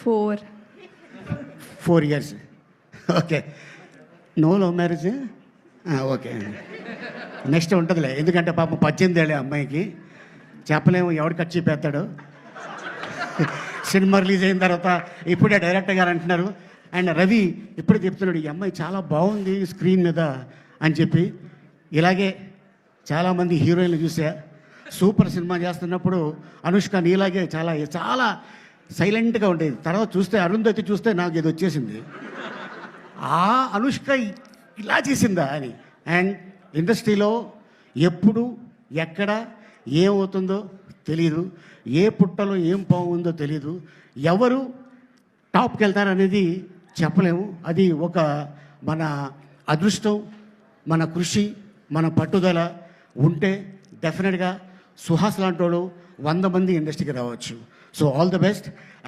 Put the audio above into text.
4. 4 years. Okay. No love marriage? Okay. Next ఉంటుందిలే, ఎందుకంటే పాపం 18 ఏళ్ళే అమ్మాయికి, చెప్పలేము ఎవడు కట్ చెప్పేస్తాడు. సినిమా రిలీజ్ అయిన తర్వాత ఇప్పుడే డైరెక్టర్ గారు అంటున్నారు, అండ్ రవి ఇప్పుడు చెప్తున్నాడు, ఈ అమ్మాయి చాలా బాగుంది స్క్రీన్ మీద అని చెప్పి. ఇలాగే చాలామంది హీరోయిన్లు చూసా, సూపర్ సినిమా చేస్తున్నప్పుడు అనుష్క నీలాగే చాలా చాలా సైలెంట్గా ఉండేది. తర్వాత చూస్తే అరుంధతి చూస్తే నాకు ఇది వచ్చేసింది, ఆ అనుష్క ఇలా చేసిందా అని. అండ్ ఇండస్ట్రీలో ఎప్పుడు ఎక్కడ ఏమవుతుందో తెలీదు, ఏ పుట్టలో ఏం బాగుందో తెలీదు, ఎవరు టాప్కి వెళ్తారనేది చెప్పలేము. అది ఒక మన అదృష్టం, మన కృషి, మన పట్టుదల ఉంటే డెఫినెట్గా సుహాస్ లాంటి వాడు 100 మంది ఇండస్ట్రీకి రావచ్చు. So all the best.